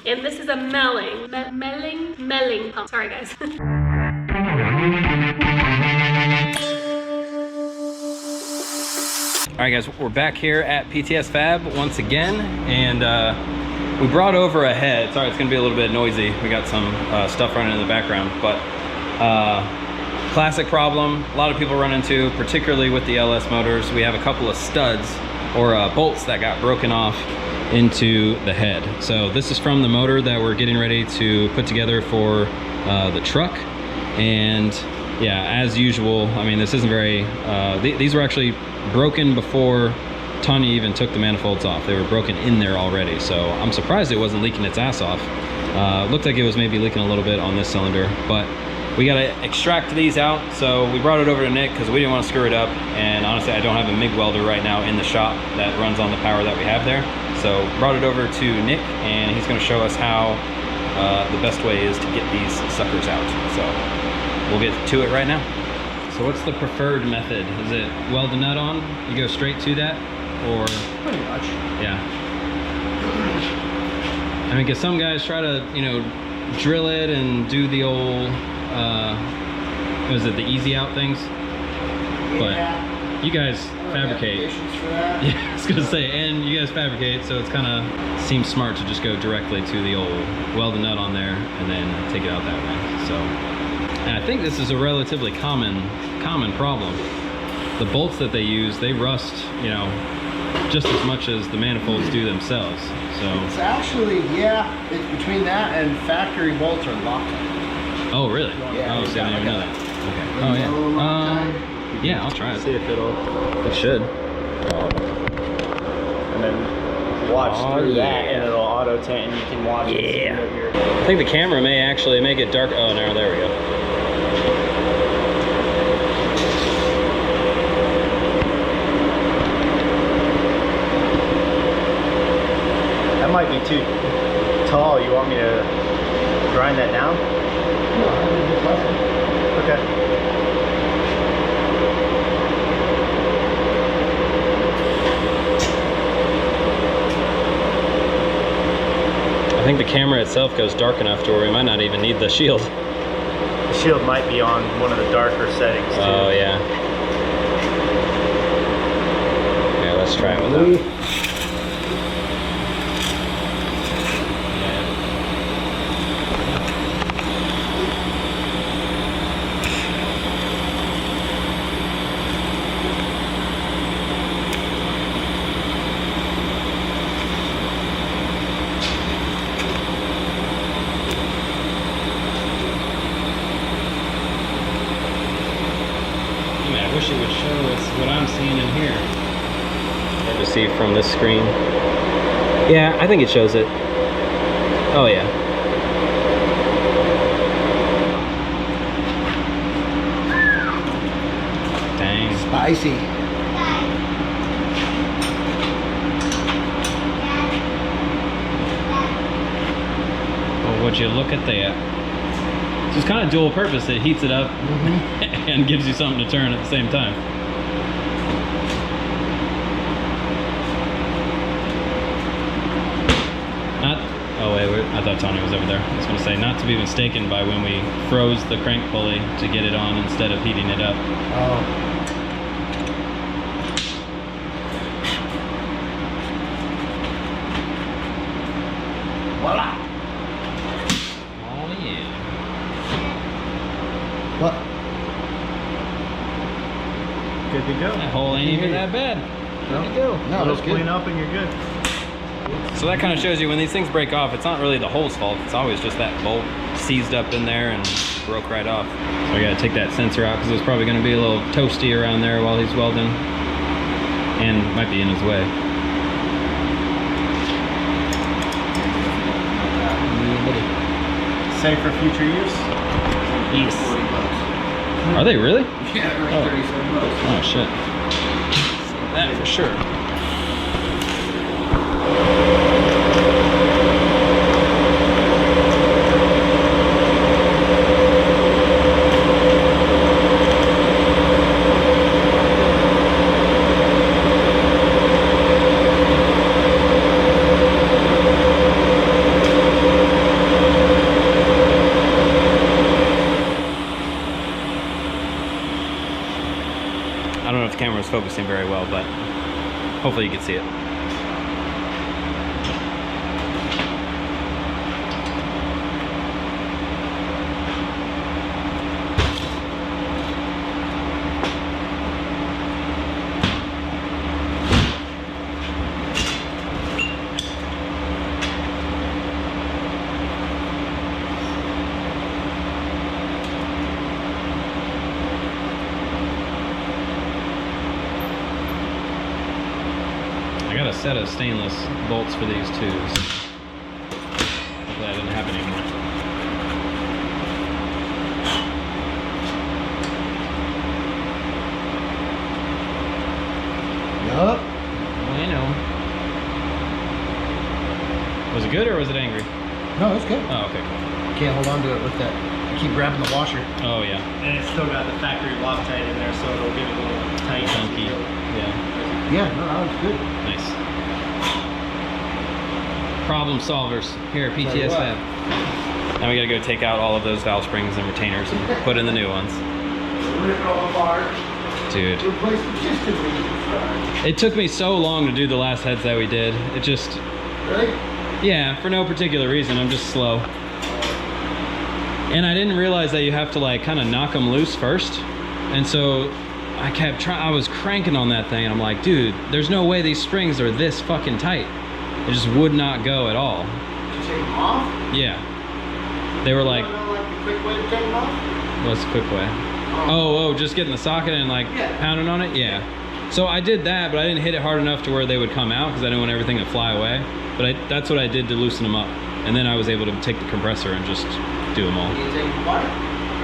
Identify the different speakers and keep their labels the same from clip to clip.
Speaker 1: And this is a melling pump. Sorry guys.
Speaker 2: All right guys, we're back here at PTS Fab once again, and we brought over a head. Sorry, it's gonna be a little bit noisy. We got some stuff running in the background, but classic problem a lot of people run into, particularly with the LS motors. We have a couple of studs or bolts that got broken off into the head. So this is from the motor that we're getting ready to put together for the truck. And yeah, as usual, I mean, this isn't very, these were actually broken before Tanya even took the manifolds off. They were broken in there already. So I'm surprised it wasn't leaking its ass off. Looked like it was maybe leaking a little bit on this cylinder, but we gotta extract these out. So we brought it over to Nick because we didn't want to screw it up. And honestly, I don't have a MIG welder right now in the shop that runs on the power that we have there. So brought it over to Nick, and he's gonna show us how the best way is to get these suckers out. So we'll get to it right now. So what's the preferred method? Is it weld the nut on? You go straight to that, or?
Speaker 3: Pretty much.
Speaker 2: Yeah. I mean, cause some guys try to, you know, drill it and do the old, what is it, the easy out things? But
Speaker 3: Yeah.
Speaker 2: you guys fabricate.
Speaker 3: For that.
Speaker 2: Yeah, I was gonna say, and you guys fabricate, so it's kind of seems smart to just go directly to the old, weld the nut on there, and then take it out that way. So, and I think this is a relatively common problem. The bolts that they use, they rust, you know, just as much as the manifolds do themselves. So
Speaker 3: It's actually, yeah, it's between that and factory bolts are Loctite.
Speaker 2: oh really?
Speaker 3: Yeah,
Speaker 2: Oh, see, I didn't even know that. Okay. Oh
Speaker 3: Another
Speaker 2: yeah.
Speaker 3: Loctite.
Speaker 2: Yeah, I'll try it.
Speaker 4: See if it'll,
Speaker 2: It should.
Speaker 4: and then watch
Speaker 2: Oh,
Speaker 4: through
Speaker 2: yeah.
Speaker 4: that, and it'll auto tint, and you can watch it.
Speaker 2: Yeah.
Speaker 4: See what you're-
Speaker 2: I think the camera may actually make it dark. Oh no, there we go.
Speaker 4: That might be too tall. You want me to grind that down? Okay.
Speaker 2: I think the camera itself goes dark enough to where we might not even need the shield.
Speaker 4: The shield might be on one of the darker settings too.
Speaker 2: Oh yeah. Yeah, let's try it with that. I wish it would show us what I'm seeing in here. Hard to see from this screen. Yeah, I think it shows it. Oh yeah. Dang.
Speaker 3: Spicy.
Speaker 2: Well, would you look at that? So it's kind of dual purpose. It heats it up and gives you something to turn at the same time. Not, oh wait, I thought Tony was over there. I was gonna say, not to be mistaken by when we froze the crank pulley to get it on instead of heating it up.
Speaker 3: Oh. Voila.
Speaker 2: Oh yeah.
Speaker 3: What?
Speaker 4: Good to go.
Speaker 2: That hole ain't even that bad.
Speaker 4: No.
Speaker 2: Good to go.
Speaker 3: No,
Speaker 4: It'll
Speaker 3: that's good.
Speaker 4: clean up and you're good.
Speaker 2: So that kind of shows you when these things break off, it's not really the hole's fault. It's always just that bolt seized up in there and broke right off. So I gotta take that sensor out because it's probably gonna be a little toasty around there while he's welding. And might be in his way.
Speaker 4: Safe for future use?
Speaker 2: Yes. Are they really?
Speaker 3: Yeah, they're
Speaker 2: Oh.
Speaker 3: like 37 bucks.
Speaker 2: Oh shit. That for sure. focusing very well, but hopefully you can see it. I got a set of stainless bolts for these too. So hopefully I didn't have any more.
Speaker 3: Yup.
Speaker 2: Well, you know. Was it good or was it angry?
Speaker 3: No, it's good.
Speaker 2: Oh, okay, cool.
Speaker 3: Can't hold on to it with that. I keep grabbing the washer.
Speaker 2: Oh, yeah.
Speaker 4: And it's still got the factory Loctite in there, so it'll give it a little tight.
Speaker 2: Chunky. Yeah.
Speaker 3: Yeah, no, that was good.
Speaker 2: Nice. Problem solvers here at PTS
Speaker 3: what.
Speaker 2: Fab. Now we gotta go take out all of those valve springs and retainers and put in the new ones.
Speaker 3: Rip it all apart.
Speaker 2: Dude.
Speaker 3: Replace the piston rings.
Speaker 2: It took me so long to do the last heads that we did. It just,
Speaker 3: Really?
Speaker 2: yeah, for no particular reason. I'm just slow. And I didn't realize that you have to like kind of knock them loose first. And so I kept trying, I was cranking on that thing and I'm like, dude, there's no way these springs are this fucking tight. It just would not go at all.
Speaker 3: Did you take them off?
Speaker 2: Yeah. They were like,
Speaker 3: You know, like the quick way to take them off?
Speaker 2: what's the quick way? Oh, just getting the socket and like pounding on it? Yeah. So I did that, but I didn't hit it hard enough to where they would come out because I didn't want everything to fly away. But that's what I did to loosen them up. And then I was able to take the compressor and just do them all.
Speaker 3: Can you take them apart?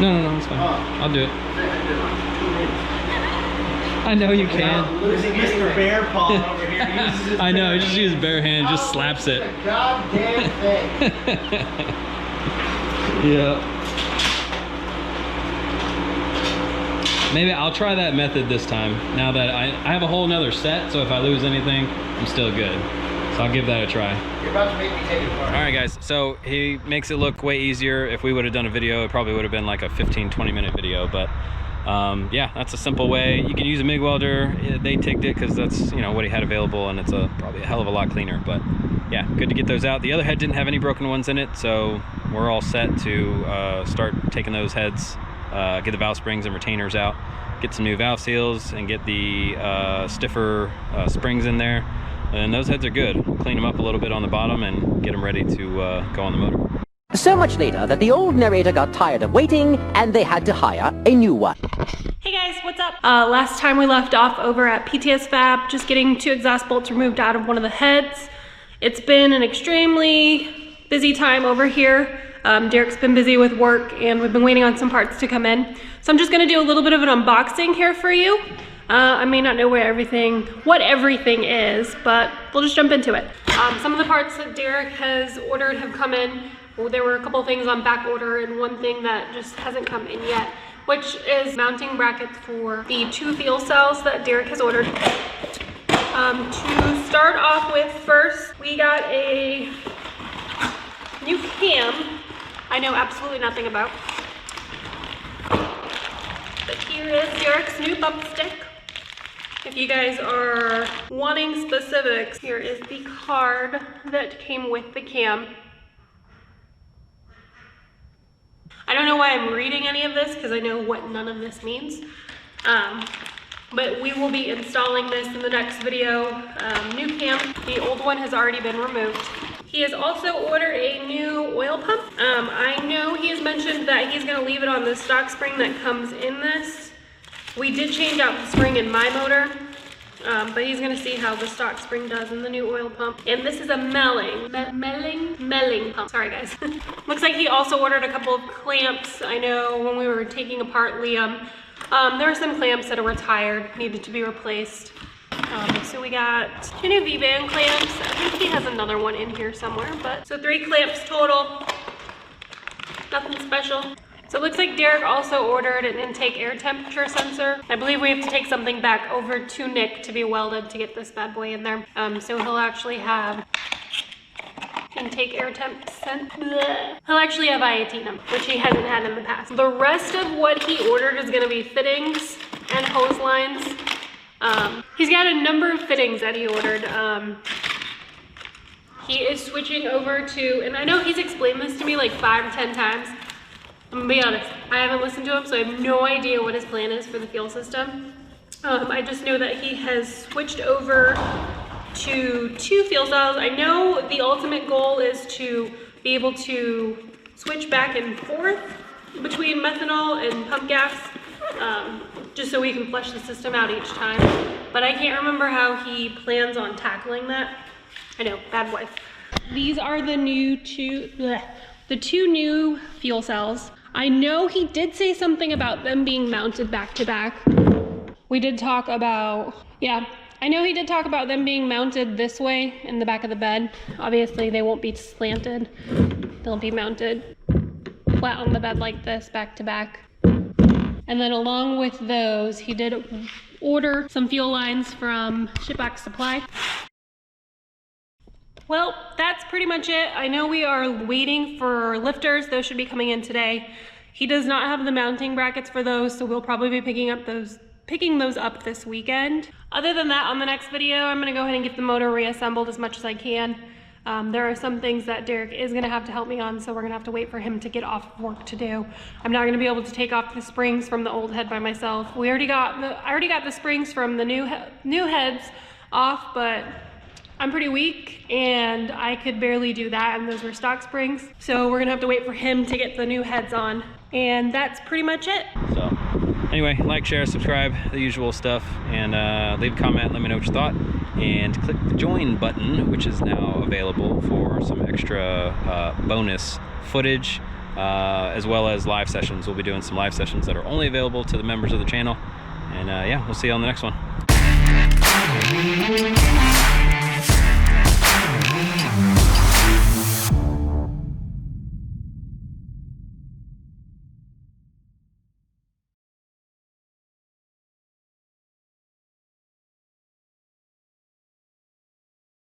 Speaker 2: No, it's fine.
Speaker 3: Oh.
Speaker 2: I'll do it.
Speaker 3: I did it like 2 minutes.
Speaker 2: I know you can.
Speaker 4: Losing Mr. Bear Paw over here. He uses his
Speaker 2: I know,
Speaker 4: bare
Speaker 2: he just uses bare hand, just slaps it.
Speaker 3: The goddamn thing.
Speaker 2: Yeah. Maybe I'll try that method this time. Now that I have a whole nother set, so if I lose anything, I'm still good. So I'll give that a try.
Speaker 3: You're about to make me take it apart.
Speaker 2: All right, guys, so he makes it look way easier. If we would have done a video, it probably would have been like a 15-20 minute video, but yeah, that's a simple way. You can use a MIG welder. They ticked it because that's, you know, what he had available, and it's probably a hell of a lot cleaner. But yeah, good to get those out. The other head didn't have any broken ones in it, so we're all set to start taking those heads, get the valve springs and retainers out, get some new valve seals, and get the stiffer springs in there. And those heads are good. We'll clean them up a little bit on the bottom and get them ready to go on the motor.
Speaker 1: So much later that the old narrator got tired of waiting and they had to hire a new one.
Speaker 5: Hey guys, what's up? Last time we left off over at PTS Fab, just getting 2 exhaust bolts removed out of one of the heads. It's been an extremely busy time over here. Derek's been busy with work and we've been waiting on some parts to come in. So I'm just gonna do a little bit of an unboxing here for you. I may not know what everything is, but we'll just jump into it. Some of the parts that Derek has ordered have come in. Well, there were a couple things on back order and one thing that just hasn't come in yet, which is mounting brackets for the 2 fuel cells that Derek has ordered. To start off with, first, we got a new cam I know absolutely nothing about. But here is Derek's new bump stick. If you guys are wanting specifics, here is the card that came with the cam. I don't know why I'm reading any of this because I know what none of this means. But we will be installing this in the next video. New cam, the old one has already been removed. He has also ordered a new oil pump. I know he has mentioned that he's gonna leave it on the stock spring that comes in this. We did change out the spring in my motor, but he's gonna see how the stock spring does in the new oil pump. And this is a Melling pump. Sorry guys. Looks like he also ordered a couple of clamps. I know when we were taking apart Liam, there were some clamps that were tired, needed to be replaced. So we got 2 new V-band clamps. I think he has another one in here somewhere, but so 3 clamps total. Nothing special. So it looks like Derek also ordered an intake air temperature sensor. I believe we have to take something back over to Nick to be welded to get this bad boy in there. So he'll actually have intake air temp He'll actually have IAT, which he hasn't had in the past. The rest of what he ordered is gonna be fittings and hose lines He's got a number of fittings that he ordered. He is switching over to, and I know he's explained this to me like 5 or 10 times. I'm gonna be honest, I haven't listened to him, so I have no idea what his plan is for the fuel system. I just know that he has switched over to 2 fuel cells. I know the ultimate goal is to be able to switch back and forth between methanol and pump gas, just so we can flush the system out each time. But I can't remember how he plans on tackling that. I know, bad wife. These are the two new fuel cells. I know he did say something about them being mounted back to back. We did talk about, yeah, I know he did talk about them being mounted this way in the back of the bed. Obviously they won't be slanted. They'll be mounted flat on the bed like this, back to back. And then along with those, he did order some fuel lines from Shipback Supply. Well, that's pretty much it. I know we are waiting for lifters. Those should be coming in today. He does not have the mounting brackets for those, so we'll probably be picking those up this weekend. Other than that, on the next video, I'm gonna go ahead and get the motor reassembled as much as I can. There are some things that Derek is gonna have to help me on, so we're gonna have to wait for him to get off of work to do. I'm not gonna be able to take off the springs from the old head by myself. I already got the springs from the new heads off, but I'm pretty weak and I could barely do that, and those were stock springs. So we're gonna have to wait for him to get the new heads on. And that's pretty much it.
Speaker 2: So anyway, like, share, subscribe, the usual stuff, and leave a comment, let me know what you thought, and click the join button, which is now available for some extra bonus footage, as well as live sessions. We'll be doing some live sessions that are only available to the members of the channel. And yeah, we'll see you on the next one.